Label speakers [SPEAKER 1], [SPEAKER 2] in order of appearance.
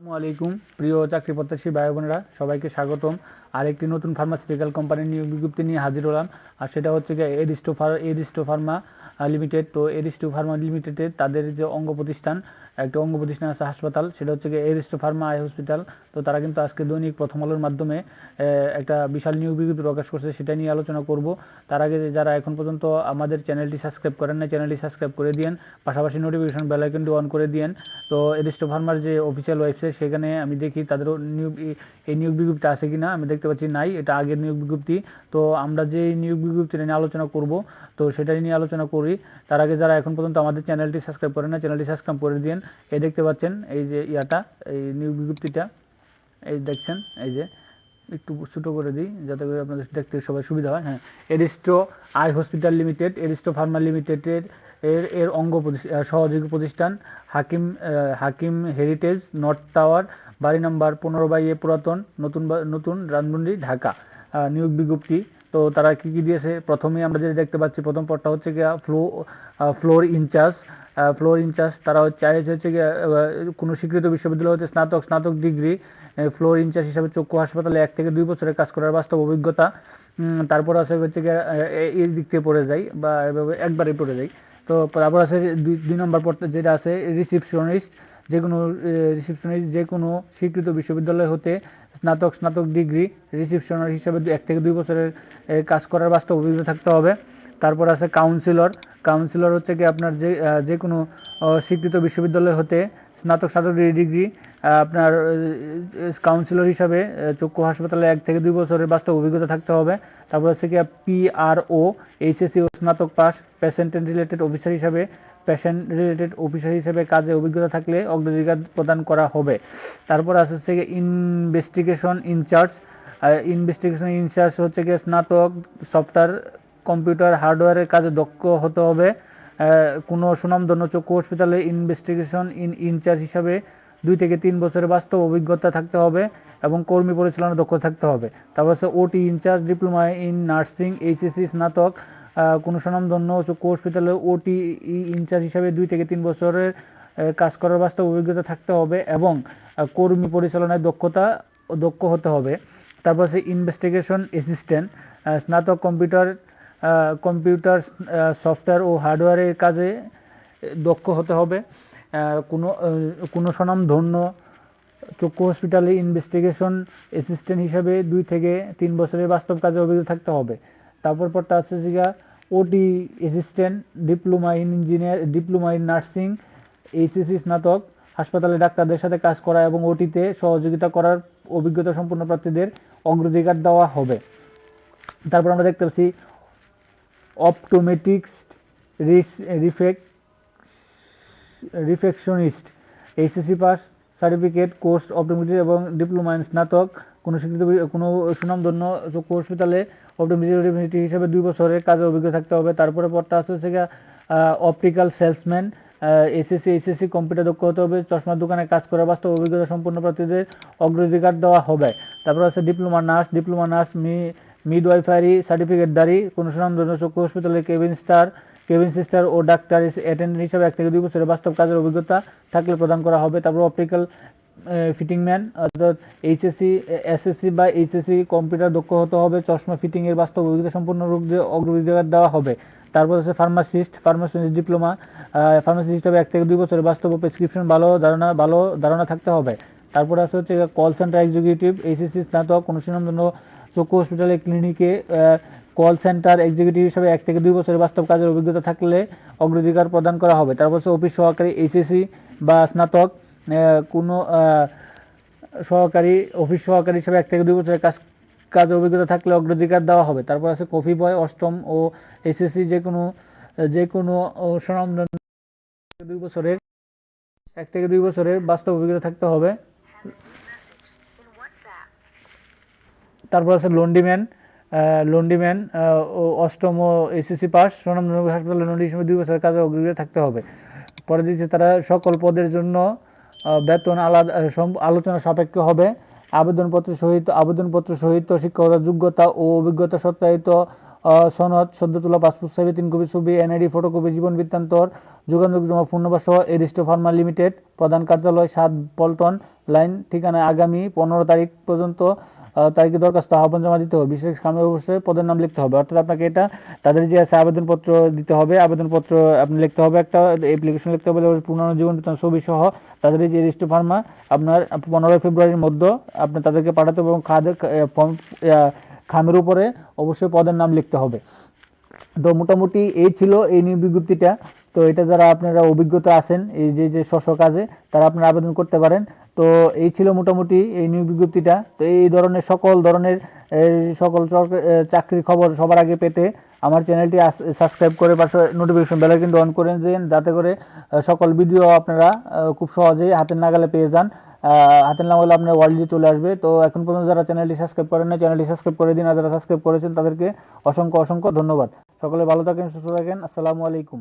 [SPEAKER 1] আসসালামু আলাইকুম প্রিয় চাকরি প্রত্যাশী ভাই বোনেরা, সবাইকে স্বাগতম। আরেকটি নতুন ফার্মাসিউটিক্যাল কোম্পানির নিয়োগ বিজ্ঞপ্তি নিয়ে হাজির হলাম। আর সেটা হচ্ছে গিয়ে এরিস্টো ফার্মা লিমিটেড। তো এরিস্টো ফার্মা লিমিটেডের তাদের যে অঙ্গ প্রতিষ্ঠান, একটা অঙ্গ প্রতিষ্ঠান আছে হাসপাতাল, সেটা হচ্ছে গিয়ে এরিস্টো ফার্মা আই হসপিটাল। তো তারা কিন্তু আজকে দৈনিক প্রথম আলোর মাধ্যমে একটা বিশাল নিয়োগ বিজ্ঞপ্তি প্রকাশ করছে, সেটা নিয়ে আলোচনা করব। তার আগে যারা এখন পর্যন্ত আমাদের চ্যানেলটি সাবস্ক্রাইব করেন না, চ্যানেলটি সাবস্ক্রাইব করে দিন, পাশাপাশি নোটিফিকেশন বেল আইকনটি অন করে দিন। তো এরিস্টো ফার্মার যে অফিসিয়াল ওয়েবসাইট, সেখানে আমি দেখি তাদের এই নিয়োগ বিজ্ঞপ্তি আছে কিনা। আমি দেখতে পাচ্ছি নাই, এটা আগের নিয়োগ বিজ্ঞপ্তি। তো আমরা যে নিয়োগ বিজ্ঞপ্তিটা নিয়ে আলোচনা করব, তো সেটাই নিয়ে আলোচনা করি। তার আগে যারা এখন পর্যন্ত আমাদের চ্যানেলটি সাবস্ক্রাইব করেন না, চ্যানেলটি সাবস্ক্রাইব করে দিন। এই দেখতে পাচ্ছেন এই যে এই নিয়োগ বিজ্ঞপ্তিটা, এই দেখছেন, এই যে একটু ছোটো করে দিই যাতে করে আপনাদের দেখতে সবাই সুবিধা হয়। হ্যাঁ, Aristo eye hospital limited, Aristo Pharma লিমিটেডের এর সহযোগী প্রতিষ্ঠান হাকিম হেরিটেজ নর্থ টাওয়ার, বাড়ি নাম্বার 15/A পুরাতন, নতুন রাজমন্ডি, ঢাকা। নিয়োগ বিজ্ঞপ্তি। তো তারা কী কী দিয়েছে, প্রথমেই আমরা যেটা দেখতে পাচ্ছি, প্রথম পদটা হচ্ছে গিয়া ফ্লোর ইনচার্জ। তারা চাইছে হচ্ছে গিয়ে কোনো স্বীকৃত বিশ্ববিদ্যালয় হতে স্নাতক ডিগ্রি, ফ্লোর ইনচার্জ হিসাবে চক্ষু হাসপাতালে 1 থেকে 2 বছরের কাজ করার বাস্তব অভিজ্ঞতা। তারপর আছে হচ্ছে গিয়ে এই দিক থেকে পড়ে যাই, বা এভাবে একবারেই পড়ে যাই। তো তারপর আছে 2 নম্বর পদটা যেটা আছে রিসিপশনিস্ট, যে কোনো স্বীকৃত বিশ্ববিদ্যালয় হতে স্নাতক ডিগ্রি, রিসিপশনার হিসাবে 1 থেকে 2 বছরের কাজ করার বাস্তব অভিজ্ঞতা থাকতে হবে। তারপর আছে কাউন্সিলর হচ্ছে কি আপনার যে কোনো স্বীকৃত বিশ্ববিদ্যালয় হতে স্নাতক ডিগ্রি, আপনার কাউন্সিলর হিসাবে চক্ষু হাসপাতালে 1 থেকে 2 বছরের বাস্তব অভিজ্ঞতা থাকতে হবে। তারপর হচ্ছে কি PRO, এইচএসসি ও স্নাতক পাস, পেশেন্ট রিলেটেড অফিসার হিসেবে কাজে অভিজ্ঞতা থাকলে অগ্রাধিকার প্রদান করা হবে। তারপর আছে কি ইনভেস্টিগেশন ইনচার্জ হচ্ছে কি স্নাতক সফটওয়্যার কম্পিউটার হার্ডওয়্যারের কাজে দক্ষ হতে হবে। কোনো সুনামধন্য চক্ষু হসপিটালে ইনভেস্টিগেশন ইনচার্জ হিসাবে 2 থেকে 3 বছরের বাস্তব অভিজ্ঞতা থাকতে হবে এবং কর্মী পরিচালনা দক্ষ থাকতে হবে। তারপর হচ্ছে OT incharge, diploma in nursing, HSC স্নাতক, কোনো সুনামধন্য চক্ষু হসপিটালে ওটি ইনচার্জ হিসাবে 2 থেকে 3 বছরের কাজ করার বাস্তব অভিজ্ঞতা থাকতে হবে এবং কর্মী পরিচালনায় দক্ষ হতে হবে। তারপর হচ্ছে ইনভেস্টিগেশন অ্যাসিস্ট্যান্ট, স্নাতক কম্পিউটার সফটওয়্যার ও হার্ডওয়্যারের কাজে দক্ষ হতে হবে। কোনো স্বনামধন্য চক্ষু হসপিটালে ইনভেস্টিগেশন অ্যাসিস্ট্যান্ট হিসাবে 2 থেকে 3 বছরের বাস্তব কাজে অভিজ্ঞতা থাকতে হবে। তারপর পরটা আছে যে ওটি assistant, diploma in nursing, HSC স্নাতক, হাসপাতালে ডাক্তারদের সাথে কাজ করা এবং ওটিতে সহযোগিতা করার অভিজ্ঞতা সম্পন্ন প্রার্থীদের অগ্রাধিকার দেওয়া হবে। তারপর আমরা দেখতে পাচ্ছি optometrics, reflectionist, HSC pass certificate course optometry এবং ডিপ্লোমা ইন স্নাতক, কোনো সুনামধন্য চক্ষু হসপিটালে অপটোমেট্রি হিসাবে 2 বছরের কাজে অভিজ্ঞতা থাকতে হবে। তারপরে পরটা আছে অপটিক্যাল সেলসম্যান, এইচএসসি কম্পিউটার দক্ষ হতে হবে, চশমার দোকানে কাজ করার বাস্তব অভিজ্ঞতা সম্পন্ন প্রার্থীদের অগ্রাধিকার দেওয়া হবে। তারপর আছে ডিপ্লোমা নার্স, মিডওয়াইফারি সার্টিফিকেটধারী, কোনো সুনামধন্য চক্ষু হসপিটালে কেবিন সিস্টার ও ডাক্তার অ্যাটেন্ডেন্ট হিসাবে 1 থেকে 2 বছরের বাস্তব কাজের অভিজ্ঞতা থাকলে প্রদান করা হবে। তারপর অপটিক্যাল ফিটিংম্যান, অর্থাৎ এসএসসি বা এইচএসসি কম্পিউটার দক্ষ হতে হবে, চশমা ফিটিংয়ের বাস্তব অভিজ্ঞতা সম্পন্ন রূপ দিয়ে অগ্রাধিকার দেওয়া হবে। তারপর হচ্ছে ফার্মাসিস্ট ডিপ্লোমা, ফার্মাসিস্ট হিসাবে 1 থেকে 2 বছরের বাস্তব প্রেসক্রিপশন ভালো ধারণা থাকতে হবে। তারপরে হচ্ছে কল সেন্টার এক্সিকিউটিভ, এইচএসসি স্নাতক, কোনো সুনামধন্য চক্ষু হসপিটালে ক্লিনিকে কল সেন্টার এক্সিকিউটিভ হিসাবে 1 থেকে 2 বছরের বাস্তব কাজের অভিজ্ঞতা থাকলে অগ্রাধিকার প্রদান করা হবে। তারপর হচ্ছে অফিস সহকারী, এইচএসসি বা স্নাতক, কোনো অফিস সহকারী হিসাবে 1 থেকে 2 বছরের কাজের অভিজ্ঞতা থাকলে অগ্রাধিকার দেওয়া হবে। তারপর আছে কফি বয়, অষ্টম ও এইচএসসি যে কোনো স্বনামধন্য 1 থেকে 2 বছরের বাস্তব অভিজ্ঞতা থাকতে হবে। তারপর আছে লন্ডিম্যান ও অষ্টম ও এসএসসি পাস, স্বনামধন্য হাসপাতালে লন্ডি হিসেবে 2 বছরের কাজে অভিজ্ঞতা থাকতে হবে। পরে দিচ্ছে তারা সকল পদের জন্য বেতন আলোচনা সাপেক্ষ হবে। আবেদনপত্র সহিত শিক্ষকতার যোগ্যতা ও অভিজ্ঞতা সত্যায়িত সনদ, সদ্য তোলা পাসপোর্ট সাইজে 3 কপি ছবি, এনআইডি ফটোকপি, জীবন বৃত্তান্তর, যোগাযোগযোগ্য ফোন নম্বর সহ এরিস্টো ফার্মা লিমিটেড, প্রধান কার্যালয় 7 পল্টন লাইন, ঠিকানা আগামী 15 তারিখ পর্যন্ত তারিখে দরখাস্ত আহ্বান জমা দিতে হবে। বিশেষ কামে অবশ্যই পদের নাম লিখতে হবে, অর্থাৎ আপনাকে এটা তাদের যে আছে আবেদনপত্র দিতে হবে, আবেদনপত্র আপনি লিখতে হবে, একটা অ্যাপ্লিকেশন লিখতে হবে পুরনো জীবন বৃত্তান্ত ছবি সহ তাদের যে এরিস্টো ফার্মা আপনার 15 ফেব্রুয়ারির মধ্যে আপনি তাদেরকে পাঠাতে হবে এবং খামের উপরে অবশ্যই পদের নাম লিখতে হবে। তো মোটামুটি এই ছিল এই নিয়োগ বিজ্ঞপ্তিটা। তো এটা যারা আপনারা অভিজ্ঞতা আছেন এই যে কাজে তারা আপনারা আবেদন করতে পারেন। তো এই ছিল মোটামুটি এই নিয়োগ বিজ্ঞপ্তিটা। তো এই ধরনের সকল ধরনের চাকরির খবর সবার আগে পেতে আমার চ্যানেলটি সাবস্ক্রাইব করে পাশে নোটিফিকেশন বেল আইকনটি অন করে দিন, যাতে করে সকল ভিডিও আপনারা খুব সহজেই হাতের নাগালে পেয়ে যান। হাতের নাগালে আপনার ওয়ার্ল্ডে চলে আসবে। তো এখন পর্যন্ত যারা চ্যানেলটি সাবস্ক্রাইব করেন না, চ্যানেলটি সাবস্ক্রাইব করে দিন, আর যারা সাবস্ক্রাইব করেছেন তাদেরকে অসংখ্য অসংখ্য ধন্যবাদ। সকলে ভালো থাকেন, সুস্থ থাকেন। আসসালামু আলাইকুম।